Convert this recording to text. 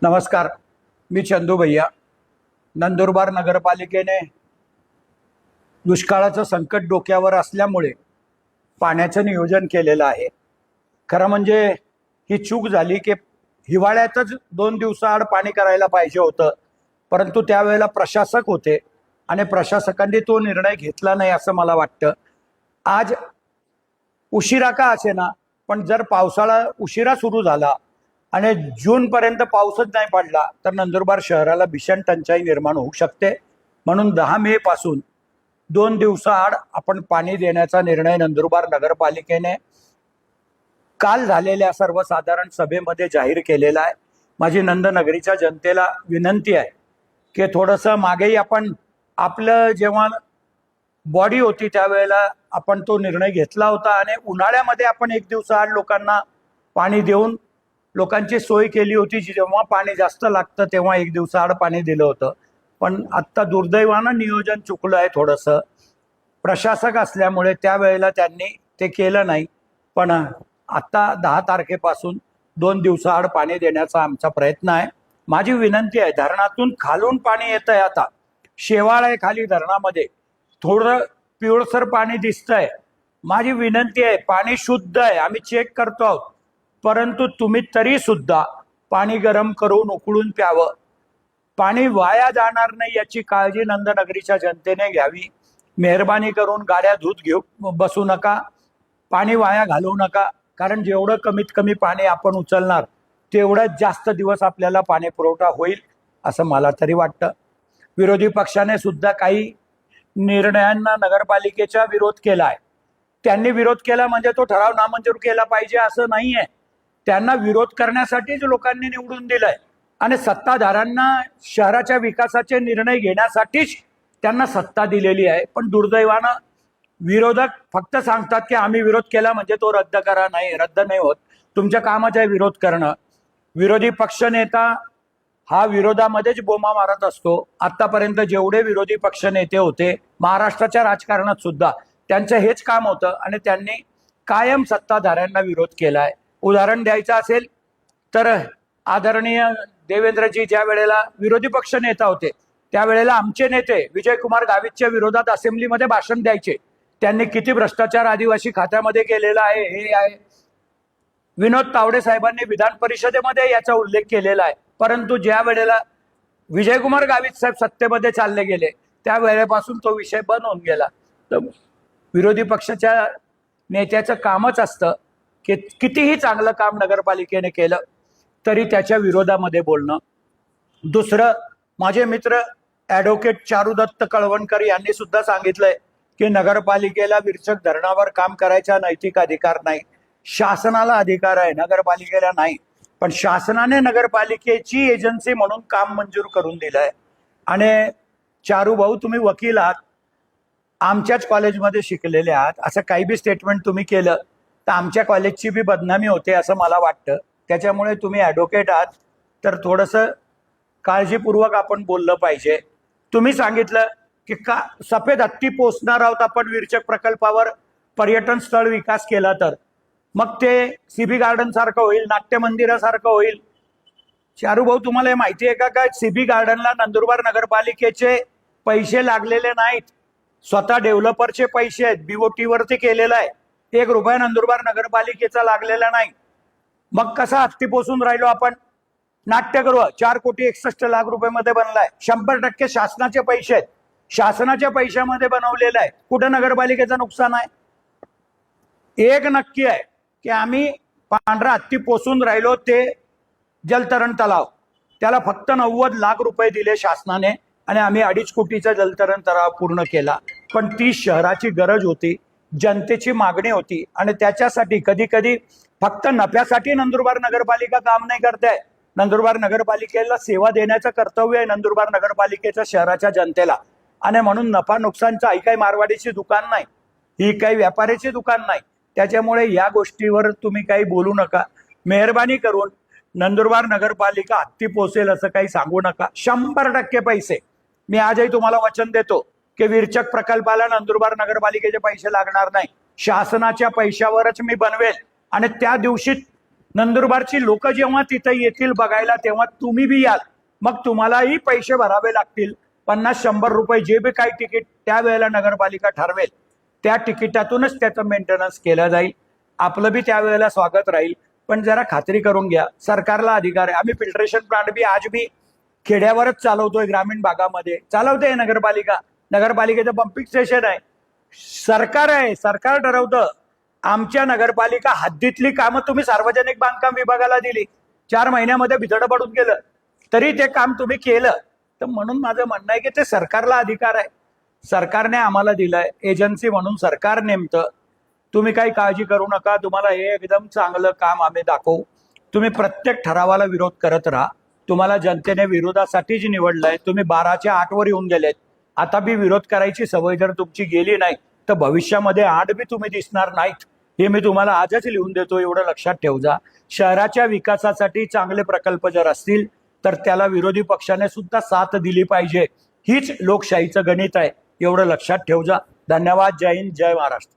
नमस्कार, मी चंदू भैया. नंदुरबार नगरपालिकेने दुष्काळाचं संकट डोक्यावर असल्यामुळे पाण्याचं नियोजन केलेलं आहे. खरं म्हणजे ही चूक झाली की हिवाळ्यातच 2 दिवसाआड पाणी करायला पाहिजे होतं, परंतु त्यावेळेला प्रशासक होते आणि प्रशासकांनी तो निर्णय घेतला नाही असं मला वाटतं. आज उशिरा का असेना, पण जर पावसाळा उशिरा सुरू झाला आणि जूनपर्यंत पाऊसच नाही पडला तर नंदुरबार शहराला भीषण टंचाई निर्माण होऊ शकते. म्हणून 10 मे पासून 2 दिवसाआड आपण पाणी देण्याचा निर्णय नंदुरबार नगरपालिकेने काल झालेल्या सर्वसाधारण सभेमध्ये जाहीर केलेला आहे. माझी नंदनगरीच्या जनतेला विनंती आहे की थोडंसं मागेही आपण आपलं जेव्हा बॉडी होती त्यावेळेला आपण तो निर्णय घेतला होता आणि उन्हाळ्यामध्ये आपण 1 दिवसाआड लोकांना पाणी देऊन लोकांची सोय केली होती. जेव्हा पाणी जास्त लागतं तेव्हा 1 दिवसाआड पाणी दिलं होतं. पण आत्ता दुर्दैवानं नियोजन चुकलं आहे थोडंसं. प्रशासक असल्यामुळे त्यावेळेला त्यांनी ते केलं नाही. पण आत्ता 10 तारखेपासून 2 दिवसाआड पाणी देण्याचा आमचा प्रयत्न आहे. माझी विनंती आहे, धरणातून खालून पाणी येत आहे, आता शेवाळ आहे खाली धरणामध्ये, थोडं पिवळसर पाणी दिसतंय. माझी विनंती आहे, पाणी शुद्ध आहे, आम्ही चेक करतो आहोत, परंतु तुम्ही तरी सुद्धा पाणी गरम करून उकळून प्यावं. पाणी वाया जाणार नाही याची काळजी नंदनगरीच्या जनतेने घ्यावी. मेहरबानी करून गाड्या धूत घेऊ बसू नका, पाणी वाया घालवू नका. कारण जेवढं कमीत कमी पाणी आपण उचलणार तेवढ्याच जास्त दिवस आपल्याला पाणी पुरवठा होईल असं मला तरी वाटतं. विरोधी पक्षाने सुद्धा काही निर्णयांना नगरपालिकेचा विरोध केला आहे. त्यांनी विरोध केला म्हणजे तो ठराव नामंजूर केला पाहिजे असं नाही आहे. त्यांना विरोध करण्यासाठीच लोकांनी निवडून दिलंय आणि सत्ताधाऱ्यांना शहराच्या विकासाचे निर्णय घेण्यासाठीच त्यांना सत्ता दिलेली आहे. पण दुर्दैवानं विरोधक फक्त सांगतात की आम्ही विरोध केला म्हणजे तो रद्द करा. नाही, रद्द नाही होत. तुमच्या कामाचा आहे विरोध करणं. विरोधी पक्षनेता हा विरोधामध्येच बोंबा मारत असतो. आतापर्यंत जेवढे विरोधी पक्ष नेते होते महाराष्ट्राच्या राजकारणात सुद्धा त्यांचं हेच काम होतं आणि त्यांनी कायम सत्ताधाऱ्यांना विरोध केलाय. उदाहरण द्यायचं असेल तर आदरणीय देवेंद्रजी ज्या वेळेला विरोधी पक्ष नेता होते त्यावेळेला आमचे नेते विजयकुमार गावितच्या विरोधात असेंब्लीमध्ये भाषण द्यायचे. त्यांनी किती भ्रष्टाचार आदिवासी खात्यामध्ये केलेला आहे हे आहे. विनोद तावडे साहेबांनी विधान परिषदेमध्ये याचा उल्लेख केलेला आहे. परंतु ज्या वेळेला विजयकुमार गावित साहेब सत्तेमध्ये चालले गेले त्या वेळेपासून तो विषय बंद होऊन गेला. तर विरोधी पक्षाच्या नेत्याचं कामच असतं की कितीही चांगलं काम नगरपालिकेने केलं तरी त्याच्या विरोधामध्ये बोलणं. दुसरं, माझे मित्र ॲडव्होकेट चारुदत्त कळवणकर यांनी सुद्धा सांगितलंय की नगरपालिकेला विरचक धरणावर काम करायचा नैतिक अधिकार नाही. शासनाला अधिकार आहे, नगरपालिकेला नाही. पण शासनाने नगरपालिकेची एजन्सी म्हणून काम मंजूर करून दिलंय. आणि चारू भाऊ, तुम्ही वकील आहात, आमच्याच कॉलेजमध्ये शिकलेले आहात, असं काही बी स्टेटमेंट तुम्ही केलं तर आमच्या कॉलेजची बी बदनामी होते असं मला वाटतं. त्याच्यामुळे तुम्ही ॲडव्होकेट आहात तर थोडंसं काळजीपूर्वक आपण बोललं पाहिजे. तुम्ही सांगितलं की का सफेद हत्ती पोचणार आहोत आपण विरचक प्रकल्पावर, पर्यटन स्थळ विकास केला तर मग ते सीबी गार्डन सारखं होईल, नाट्य मंदिरासारखं होईल. चारू भाऊ, तुम्हाला हे माहिती आहे का काय सीबी गार्डनला नंदुरबार नगरपालिकेचे पैसे लागलेले नाहीत, स्वतः डेव्हलपरचे पैसे आहेत. बीओटी वरती केलेलं आहे, 1 रुपया नंदुरबार नगरपालिकेचा लागलेला नाही. मग कसा हत्ती पोसून राहिलो आपण? नाट्यगृह 4,61,00,000 रुपयामध्ये बनलाय, 100% शासनाचे पैसे आहेत, शासनाच्या पैशामध्ये बनवलेलं आहे. कुठं नगरपालिकेचं नुकसान आहे? एक नक्की आहे की आम्ही पांढरा हत्ती पोसून राहिलो. ते जलतरण तलाव, त्याला फक्त 90 लाख रुपये दिले शासनाने आणि आम्ही 2.5 कोटीचा जलतरण तलाव पूर्ण केला. पण ती शहराची गरज होती, जनतेची मागणी होती आणि त्याच्यासाठी कधी कधी फक्त नफ्यासाठी नंदुरबार नगरपालिका काम नाही करते. नंदुरबार नगरपालिकेला सेवा देण्याचं कर्तव्य आहे नंदुरबार नगरपालिकेच्या शहराच्या जनतेला. आणि म्हणून नफा नुकसानचं ही काही मारवाडीची दुकान नाही, ही काही व्यापाऱ्याची दुकान नाही. त्याच्यामुळे या गोष्टीवर तुम्ही काही बोलू नका. मेहरबानी करून नंदुरबार नगरपालिका हत्ती पोसेल असं काही सांगू नका. 100% पैसे मी आजही तुम्हाला वचन देतो की विरचक प्रकल्पाला नंदुरबार नगरपालिकेचे पैसे लागणार नाही. शासनाच्या पैशावरच मी बनवेल आणि त्या दिवशी नंदुरबारची लोक जेव्हा तिथे येतील बघायला तेव्हा तुम्ही बी याल, मग तुम्हालाही पैसे भरावे लागतील. 50-100 रुपये जे बी काही तिकीट त्यावेळेला नगरपालिका ठरवेल त्या तिकिटातूनच त्याचं मेंटेनन्स केलं जाईल. आपलं बी त्यावेळेला स्वागत राहील. पण जरा खात्री करून घ्या, सरकारला अधिकार आहे. आम्ही फिल्ट्रेशन प्लांट बी आज बी खेड्यावरच चालवतोय, ग्रामीण भागामध्ये चालवते नगरपालिका. नगरपालिकेचं पंपिंग स्टेशन आहे, सरकार आहे, सरकार ठरवतं. आमच्या नगरपालिका हद्दीतली कामं तुम्ही सार्वजनिक बांधकाम विभागाला दिली, 4 महिन्यामध्ये भितडं पडून गेलं, तरी ते काम तुम्ही केलं. तर म्हणून माझं म्हणणं आहे की ते सरकारला अधिकार आहे, सरकारने आम्हाला दिलाय, एजन्सी म्हणून सरकार नेमतं. तुम्ही काही काळजी करू नका, तुम्हाला हे एकदम चांगलं काम आम्ही दाखवू. तुम्ही प्रत्येक ठरावाला विरोध करत राहा. तुम्हाला जनतेने विरोधासाठीच निवडलंय. तुम्ही 12च्या 8वर येऊन गेलेत. आता बी विरोध करायची सवय जर तुमची गेली नाही तर भविष्यामध्ये 8 बी तुम्ही दिसणार नाहीत. हे मी तुम्हाला आजच लिहून देतो, एवढं लक्षात ठेवजा. शहराच्या विकासासाठी चांगले प्रकल्प जर असतील तर त्याला विरोधी पक्षाने सुद्धा साथ दिली पाहिजे. हीच लोकशाहीचं गणित आहे, एवढं लक्षात ठेवजा. धन्यवाद. जय हिंद, जय महाराष्ट्र.